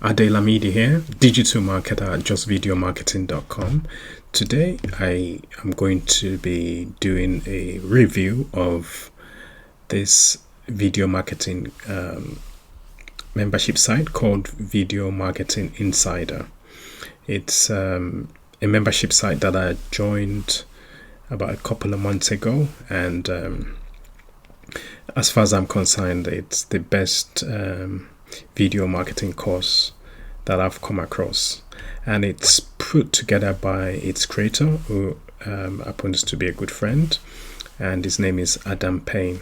Adelamidi here, digital marketer at justvideomarketing.com. Today I am going to be doing a review of this video marketing membership site called Video Marketing Insider. It's a membership site that I joined about a couple of months ago, and as far as I'm concerned, it's the best video marketing course that I've come across, and it's put together by its creator, who happens to be a good friend, and his name is Adam Payne.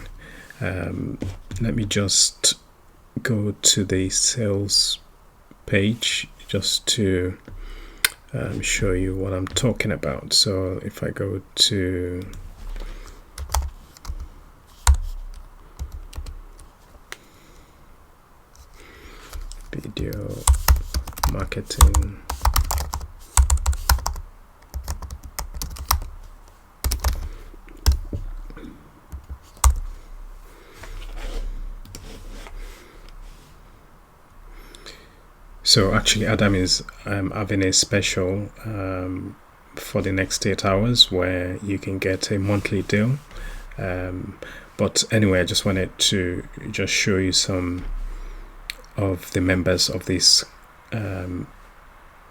Let me just go to the sales page just to show you what I'm talking about. So if I go to video marketing, so actually Adam is having a special for the next 8 hours where you can get a monthly deal, but anyway, I just wanted to just show you some of the members of this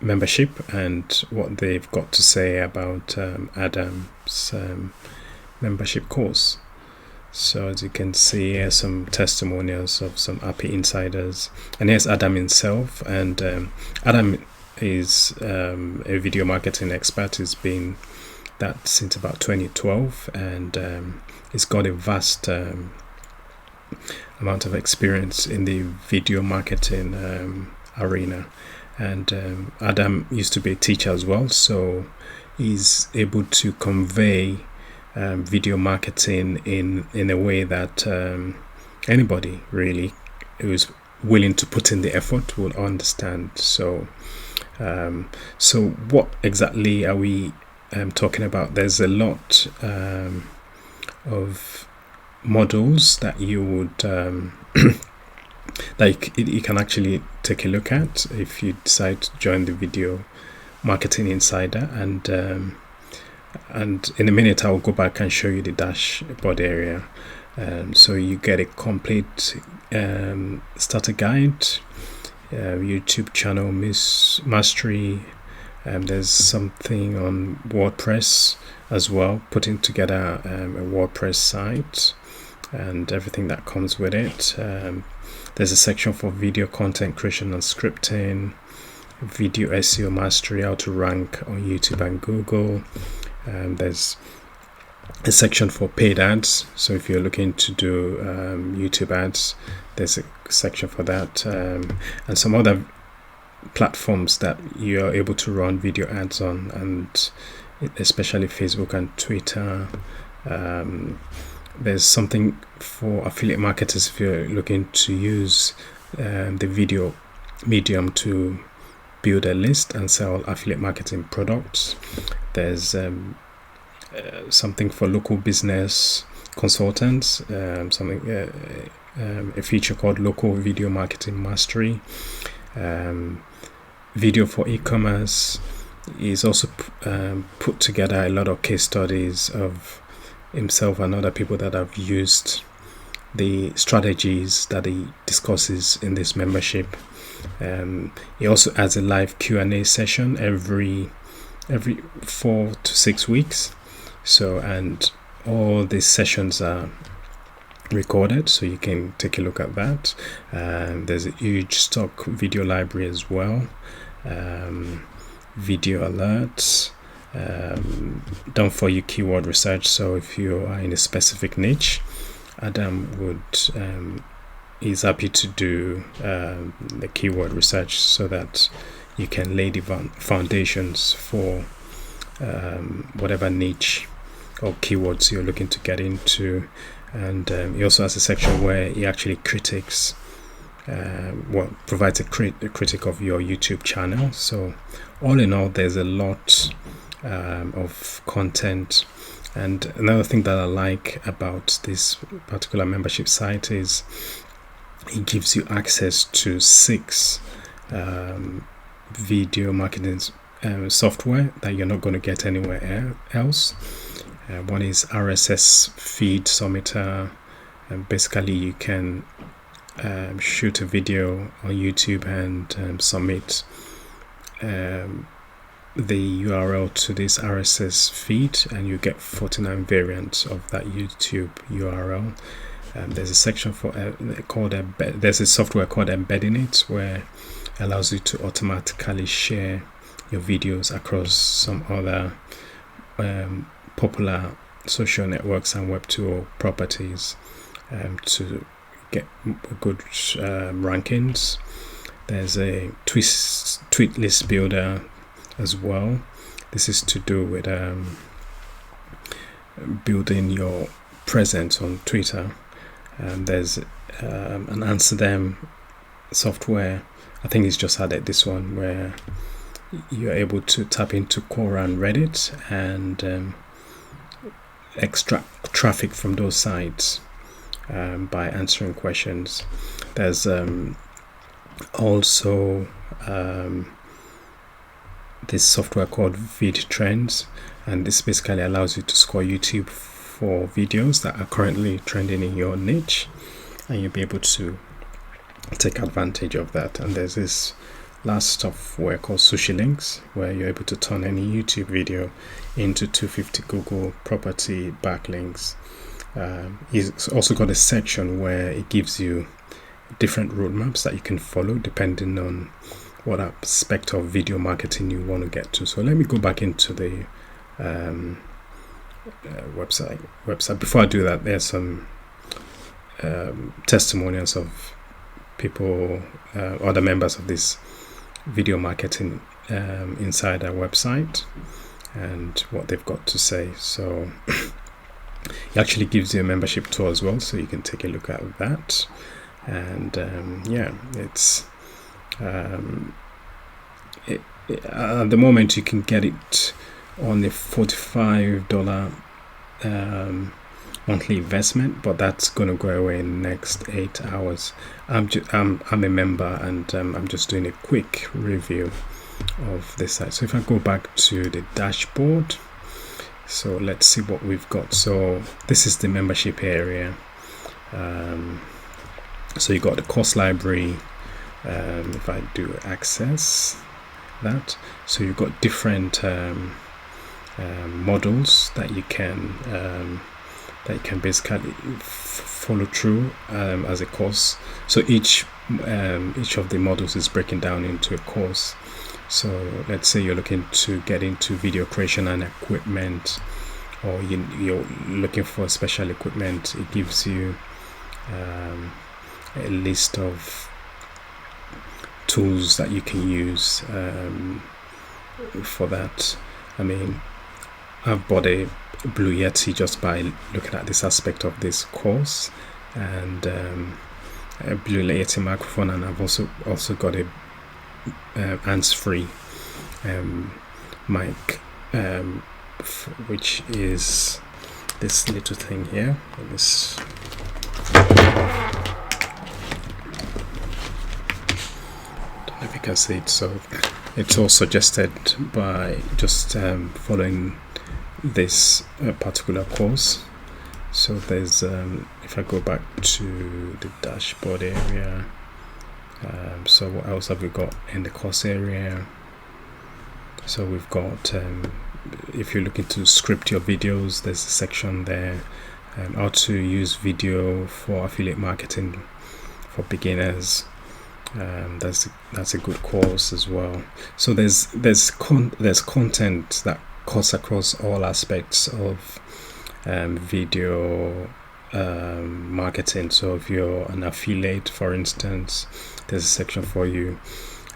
membership and what they've got to say about Adam's membership course. So as you can see, here's some testimonials of some happy insiders, and here's Adam himself. And Adam is a video marketing expert. He's been that since about 2012, and he's got a vast amount of experience in the video marketing arena. And Adam used to be a teacher as well, so he's able to convey video marketing in a way that anybody really who's willing to put in the effort will understand. So so what exactly are we talking about? There's a lot of models that you would like you can actually take a look at if you decide to join the Video Marketing Insider, and in a minute I'll go back and show you the dashboard area. So you get a complete starter guide, YouTube channel mastery, there's something on WordPress as well, putting together a WordPress site and everything that comes with it. There's a section for video content creation and scripting, video SEO mastery, how to rank on YouTube and Google. There's a section for paid ads, so if you're looking to do YouTube ads, there's a section for that, and some other platforms that you're able to run video ads on, and especially Facebook and Twitter. There's something for affiliate marketers if you're looking to use the video medium to build a list and sell affiliate marketing products. There's something for local business consultants, a feature called Local Video Marketing Mastery. Video for e-commerce. He's also put together a lot of case studies of himself and other people that have used the strategies that he discusses in this membership. He also has a live Q&A session every 4 to 6 weeks. So, and all these sessions are recorded, so you can take a look at that. There's a huge stock video library as well, video alerts, done for you keyword research. So if you are in a specific niche, Adam would is happy to do the keyword research so that you can lay the foundations for whatever niche or keywords you're looking to get into. And he also has a section where he actually critiques provides a critic of your YouTube channel. So all in all, there's a lot of content. And another thing that I like about this particular membership site is it gives you access to 6 video marketing software that you're not going to get anywhere else. One is RSS feed submitter, and basically you can shoot a video on YouTube and submit the URL to this RSS feed, and you get 49 variants of that YouTube URL. There's a section for there's a software called Embedding It, where it allows you to automatically share your videos across some other popular social networks and Web2 properties to get good rankings. There's a tweet list builder as well. This is to do with building your presence on Twitter. There's an Answer Them software. I think it's just added this one, where you're able to tap into Quora and Reddit and extract traffic from those sites by answering questions. There's also this software called Vid Trends, and this basically allows you to score YouTube for videos that are currently trending in your niche, and you'll be able to take advantage of that. And there's this last software called Sushi Links, where you're able to turn any YouTube video into 250 Google property backlinks. It's also got a section where it gives you different roadmaps that you can follow depending on what aspect of video marketing you want to get to. So let me go back into the website. Before I do that, there's some testimonials of people, other members of this video marketing insider website, and what they've got to say. So it actually gives you a membership tour as well, so you can take a look at that. And it's at the moment you can get it on a $45 monthly investment, but that's going to go away in the next 8 hours. I'm a member, and I'm just doing a quick review of this site. So if I go back to the dashboard, so let's see what we've got. So this is the membership area. So you got the course library. If I do access that, so you've got different models that you can basically follow through as a course. So each of the models is breaking down into a course. So let's say you're looking to get into video creation and equipment, or you're looking for special equipment. It gives you a list of tools that you can use for that. I mean, I've bought a Blue Yeti just by looking at this aspect of this course, and a Blue Yeti microphone, and I've also got a hands-free mic, which is this little thing here. This if you can see it. So it's all suggested by just following this particular course. So there's if I go back to the dashboard area, so what else have we got in the course area? So we've got if you're looking to script your videos, there's a section there, how to use video for affiliate marketing for beginners. That's a good course as well. So there's content that cuts across all aspects of video marketing. So if you're an affiliate, for instance, there's a section for you,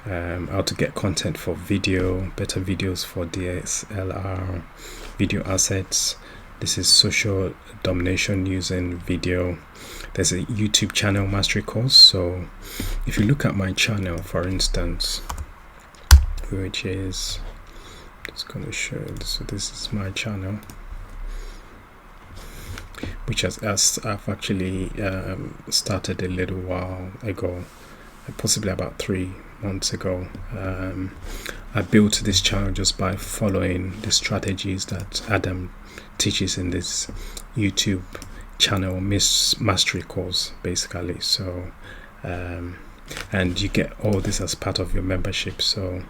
how to get content for video, better videos for DSLR, video assets. This is social domination using video. There's a YouTube channel mastery course. So if you look at my channel, for instance, which is just going to show you. So this is my channel, which I've actually started a little while ago, possibly about 3 months ago. I built this channel just by following the strategies that Adam teaches in this YouTube channel mastery course, basically. So and you get all this as part of your membership. So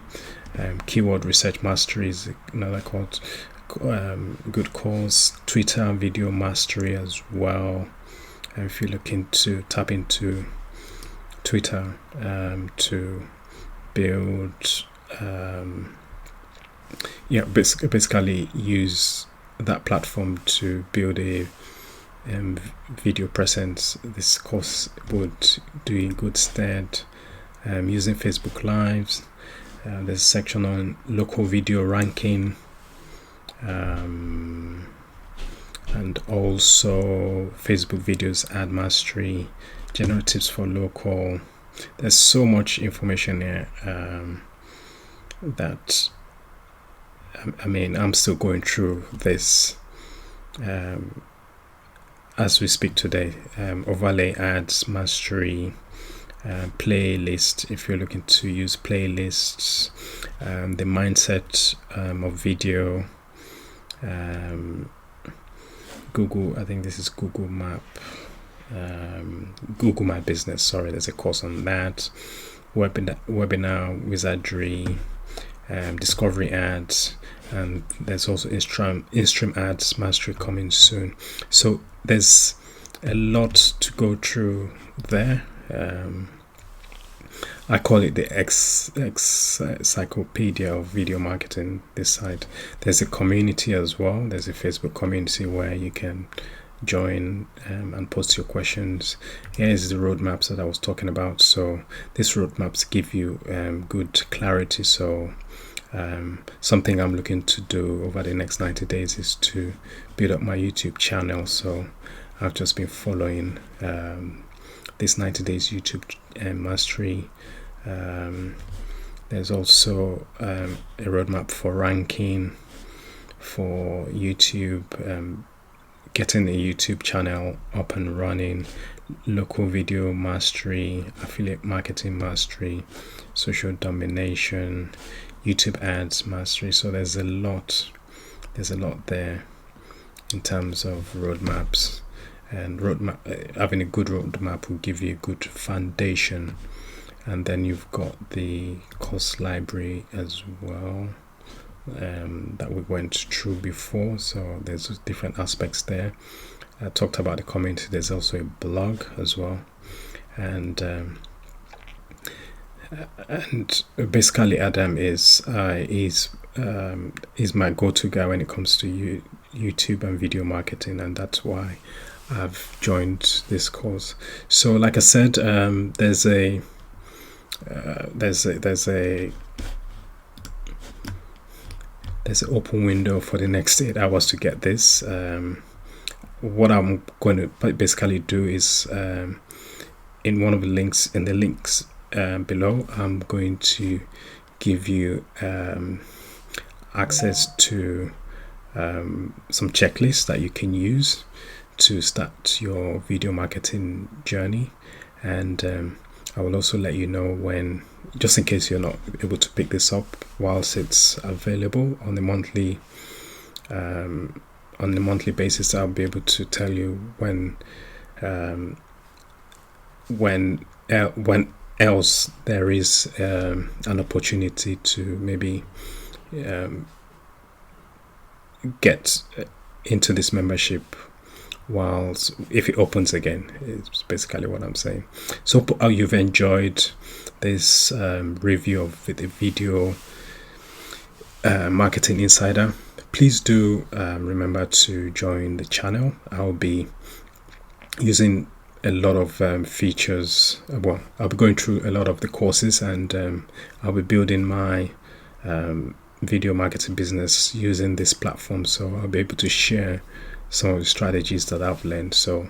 keyword research mastery is another course, good course. Twitter video mastery as well. If you're looking to tap into Twitter to build basically use that platform to build a video presence, this course would do in good stead. Using Facebook Lives, there's a section on local video ranking, and also Facebook videos ad mastery, general tips for local. There's so much information here that I'm still going through this as we speak today. Overlay ads mastery, playlist, if you're looking to use playlists, the mindset of video, Google, I think this is Google Map, Google My Business, sorry, there's a course on that. Webinar wizardry, discovery ads, and there's also in-stream ads mastery coming soon. So there's a lot to go through there. I call it the encyclopedia of video marketing, this site. There's a community as well. There's a Facebook community where you can join and post your questions. Here's the roadmaps that I was talking about. So these roadmaps give you good clarity. So something I'm looking to do over the next 90 days is to build up my YouTube channel. So I've just been following this 90 days YouTube mastery. There's also a roadmap for ranking for YouTube, getting a YouTube channel up and running, local video mastery, affiliate marketing mastery, social domination, YouTube ads mastery. So there's a lot there in terms of roadmaps, and having a good roadmap will give you a good foundation. And then you've got the course library as well, that we went through before. So there's different aspects there. I talked about the community. There's also a blog as well, and basically Adam is my go-to guy when it comes to YouTube and video marketing, and that's why I've joined this course. So like I said, there's an open window for the next 8 hours to get this. What I'm going to basically do is, in one of the links below, I'm going to give you access to some checklists that you can use to start your video marketing journey, and I will also let you know when, just in case you're not able to pick this up whilst it's available on the monthly basis. I'll be able to tell you when else there is an opportunity to maybe get into this membership if it opens again. It's basically what I'm saying. So you've enjoyed this review of the video marketing insider. Please do remember to join the channel. I'll be using a lot of features. Well, I'll be going through a lot of the courses, and I'll be building my video marketing business using this platform. So I'll be able to share some of the strategies that I've learned. So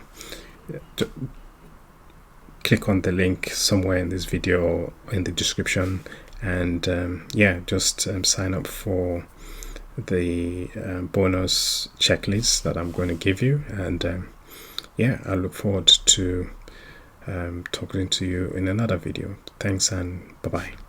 click on the link somewhere in this video or in the description, and just sign up for the bonus checklist that I'm going to give you. And I look forward to talking to you in another video. Thanks, and bye bye.